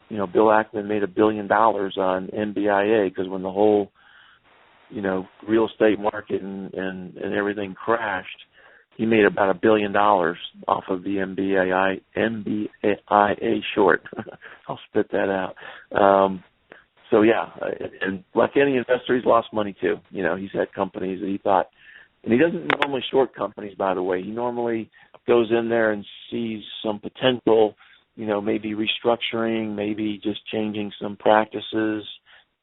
Bill Ackman made $1 billion on MBIA, because when the whole, real estate market and everything crashed, he made about $1 billion off of the MBIA short. I'll spit that out. So yeah, and like any investor, he's lost money too. He's had companies that he thought, and he doesn't normally short companies, by the way. He normally goes in there and sees some potential, maybe restructuring, maybe just changing some practices,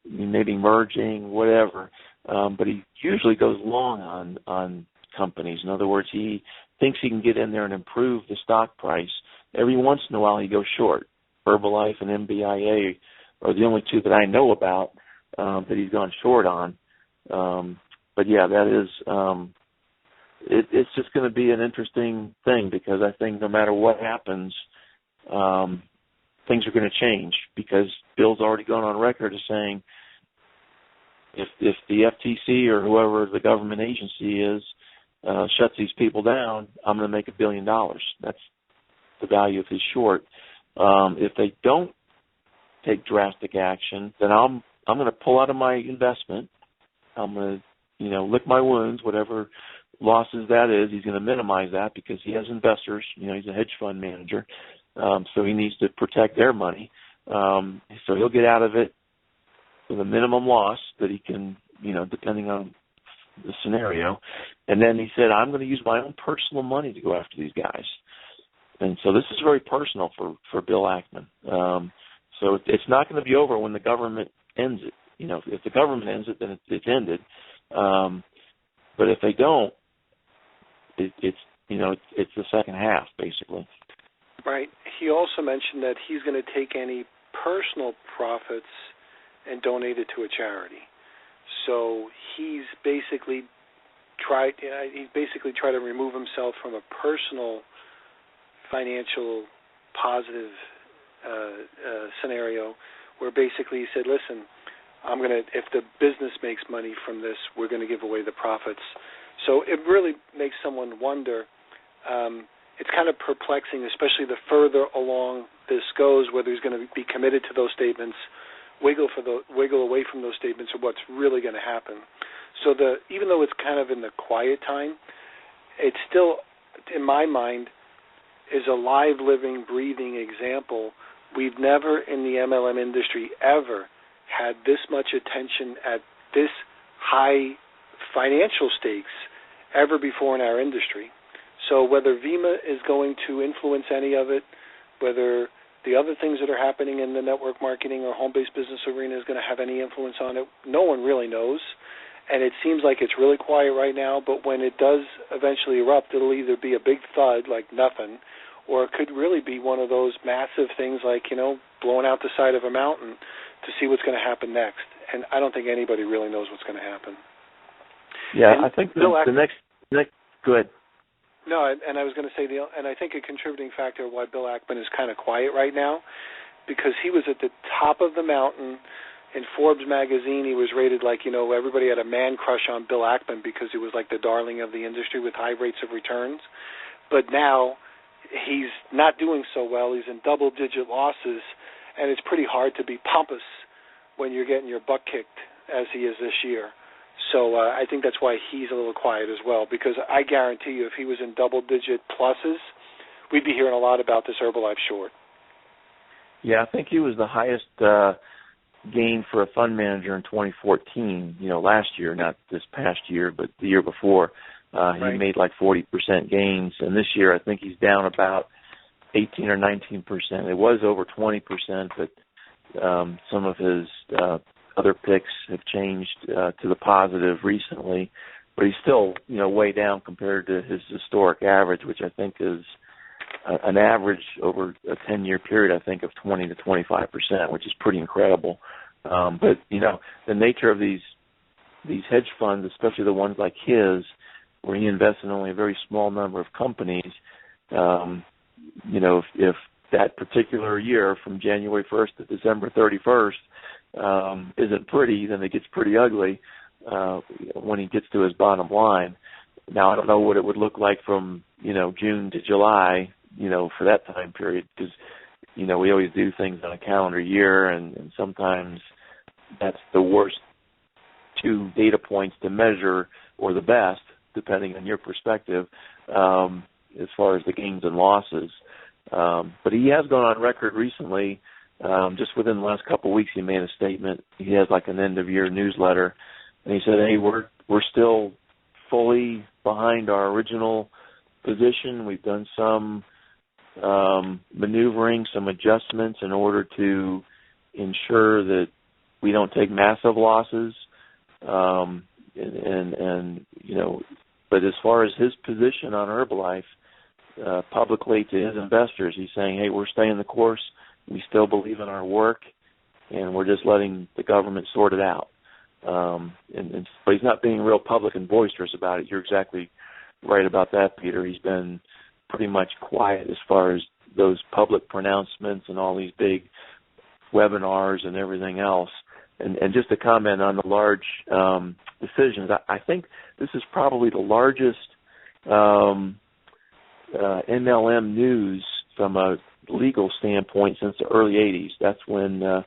maybe merging, whatever. But he usually goes long on companies. In other words, he thinks he can get in there and improve the stock price. Every once in a while he goes short. Herbalife and MBIA are the only two that I know about that he's gone short on. But yeah, that is it's just going to be an interesting thing, because I think no matter what happens, things are going to change, because Bill's already gone on record as saying if the FTC or whoever the government agency is shuts these people down, I'm going to make $1 billion. That's the value of his short. If they don't take drastic action, then I'm going to pull out of my investment. I'm going to, lick my wounds, whatever losses that is. He's going to minimize that because he has investors. He's a hedge fund manager, so he needs to protect their money. So he'll get out of it with a minimum loss that he can, depending on the scenario. And then he said, I'm going to use my own personal money to go after these guys. And so this is very personal for Bill Ackman. So it's not going to be over when the government ends it. If the government ends it, then it's ended. But if they don't, it's the second half, basically. Right. He also mentioned that he's going to take any personal profits and donate it to a charity. So he's basically tried to remove himself from a personal financial positive scenario, where basically he said, listen, if the business makes money from this, we're going to give away the profits. So it really makes someone wonder. It's kind of perplexing, especially the further along this goes, whether he's going to be committed to those statements, wiggle away from those statements, or what's really going to happen. So even though it's kind of in the quiet time, it still, in my mind, is a live, living, breathing example. We've never in the MLM industry ever had this much attention at this high financial stakes ever before in our industry. So whether Vemma is going to influence any of it, whether the other things that are happening in the network marketing or home-based business arena is going to have any influence on it, no one really knows. And it seems like it's really quiet right now, but when it does eventually erupt, it'll either be a big thud like nothing, or it could really be one of those massive things like, blowing out the side of a mountain to see what's going to happen next. And I don't think anybody really knows what's going to happen. Yeah, and I think the next go ahead. No, and I was going to say, and I think a contributing factor why Bill Ackman is kind of quiet right now, because he was at the top of the mountain. In Forbes magazine, he was rated like, everybody had a man crush on Bill Ackman because he was like the darling of the industry with high rates of returns. But now he's not doing so well. He's in double-digit losses, and it's pretty hard to be pompous when you're getting your butt kicked as he is this year. So I think that's why he's a little quiet as well, because I guarantee you if he was in double-digit pluses, we'd be hearing a lot about this Herbalife short. Yeah, I think he was the highest gain for a fund manager in 2014, last year, not this past year, but the year before. Right. He made like 40% gains, and this year I think he's down about 18 or 19%. It was over 20%, but some of his other picks have changed to the positive recently, but he's still, way down compared to his historic average, which I think is an average over a 10-year period, I think, of 20 to 25%, which is pretty incredible. But, the nature of these hedge funds, especially the ones like his, where he invests in only a very small number of companies, if that particular year from January 1st to December 31st isn't pretty, then it gets pretty ugly when he gets to his bottom line. Now, I don't know what it would look like from, June to July, for that time period, because, we always do things on a calendar year, and sometimes that's the worst two data points to measure, or the best, depending on your perspective, as far as the gains and losses. But he has gone on record recently, just within the last couple of weeks, he made a statement. He has like an end-of-year newsletter, and he said, hey, we're still fully behind our original position. We've done some maneuvering, some adjustments in order to ensure that we don't take massive losses. And But as far as his position on Herbalife, publicly to his investors, he's saying, hey, we're staying the course. We still believe in our work, and we're just letting the government sort it out. But he's not being real public and boisterous about it. You're exactly right about that, Peter. He's been pretty much quiet as far as those public pronouncements and all these big webinars and everything else. And just to comment on the large decisions, I think this is probably the largest MLM news from a legal standpoint since the early 80s. That's when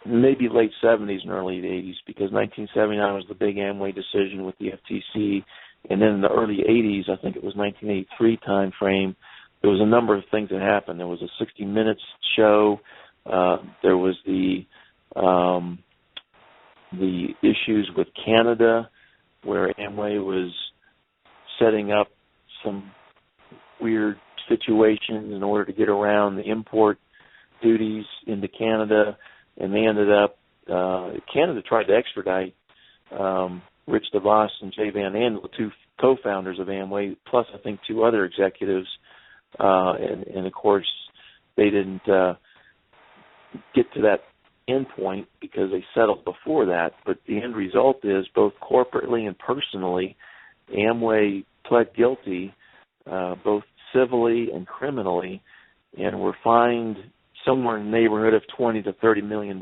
maybe late 70s and early 80s, because 1979 was the big Amway decision with the FTC, and then in the early 80s, I think it was 1983 time frame, there was a number of things that happened. There was a 60 Minutes show. There was the issues with Canada, where Amway was setting up some weird situations in order to get around the import duties into Canada, and they ended up, Canada tried to extradite Rich DeVos and Jay Van Andel, the two co-founders of Amway, plus I think two other executives, and of course they didn't get to that end point because they settled before that. But the end result is, both corporately and personally, Amway pled guilty, both civilly and criminally, and were fined somewhere in the neighborhood of $20 to $30 million,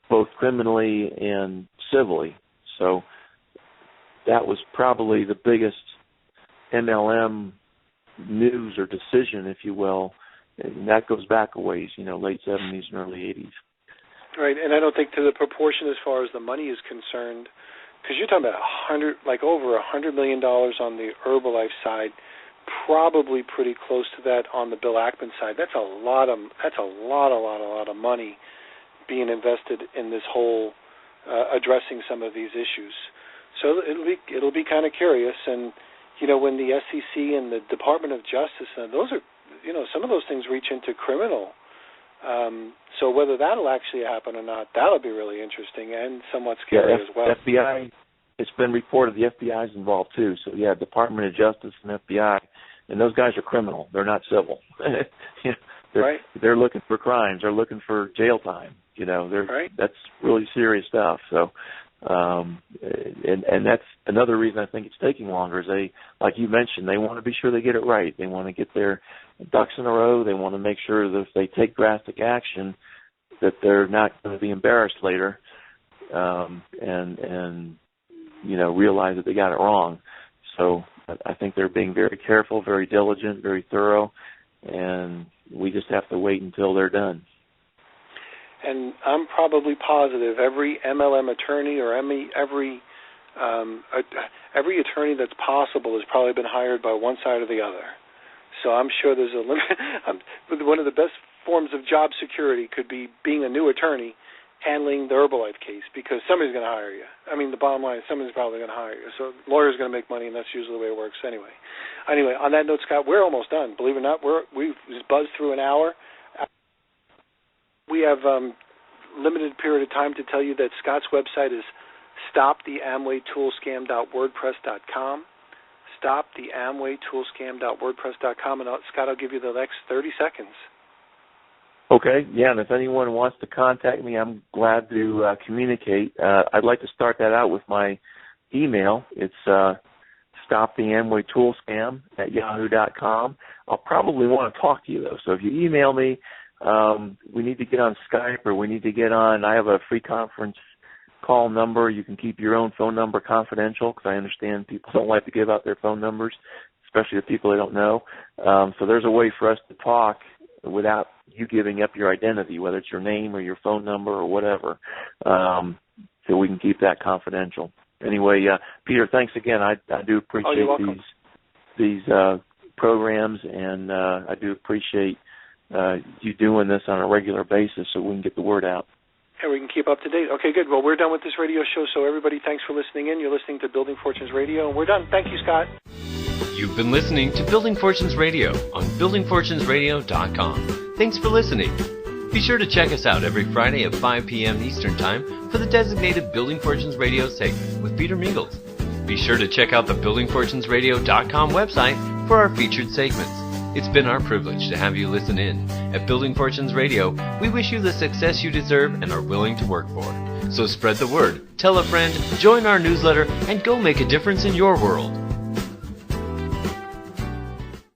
both criminally and civilly. So that was probably the biggest MLM news or decision, if you will, and that goes back a ways, late 70s and early 80s. Right, and I don't think to the proportion as far as the money is concerned, because you're talking about over $100 million on the Herbalife side, probably pretty close to that on the Bill Ackman side. That's a lot of money being invested in this whole addressing some of these issues. So it'll be kind of curious, and when the SEC and the Department of Justice, and those are, some of those things reach into criminal. So whether that'll actually happen or not, that'll be really interesting and somewhat scary as well. FBI, it's been reported the FBI is involved too. So Department of Justice and FBI, and those guys are criminal. They're not civil. They're looking for crimes. They're looking for jail time. That's really serious stuff. So, and that's another reason I think it's taking longer. Is they, like you mentioned, they want to be sure they get it right. They want to get their ducks in a row. They want to make sure that if they take drastic action, that they're not going to be embarrassed later, and realize that they got it wrong. So I think they're being very careful, very diligent, very thorough, and we just have to wait until they're done. And I'm probably positive every MLM attorney or every attorney that's possible has probably been hired by one side or the other. So I'm sure there's a limit. One of the best forms of job security could be being a new attorney handling the Herbalife case, because somebody's going to hire you. I mean, the bottom line is somebody's probably going to hire you. So lawyer's going to make money, and that's usually the way it works anyway. Anyway, on that note, Scott, we're almost done. Believe it or not, we've buzzed through an hour. We have limited period of time to tell you that Scott's website is stoptheamwaytoolscam.wordpress.com. Stoptheamwaytoolscam.wordpress.com, and Scott, I'll give you the next 30 seconds. Okay, and if anyone wants to contact me, I'm glad to communicate. I'd like to start that out with my email. It's stoptheamwaytoolscam@yahoo.com. I'll probably want to talk to you, though. So if you email me, we need to get on Skype, or we need to get on. I have a free conference call number. You can keep your own phone number confidential, because I understand people don't like to give out their phone numbers, especially to people they don't know. So there's a way for us to talk without you giving up your identity, whether it's your name or your phone number or whatever, so we can keep that confidential. Anyway, Peter, thanks again. I do appreciate these programs, and I do appreciate you doing this on a regular basis so we can get the word out. And we can keep up to date. Okay, good. Well, we're done with this radio show, so everybody, thanks for listening in. You're listening to Building Fortunes Radio, and we're done. Thank you, Scott. You've been listening to Building Fortunes Radio on buildingfortunesradio.com. Thanks for listening. Be sure to check us out every Friday at 5 p.m. Eastern Time for the designated Building Fortunes Radio segment with Peter Mingils. Be sure to check out the BuildingFortunesRadio.com website for our featured segments. It's been our privilege to have you listen in. At Building Fortunes Radio, we wish you the success you deserve and are willing to work for. So spread the word, tell a friend, join our newsletter, and go make a difference in your world.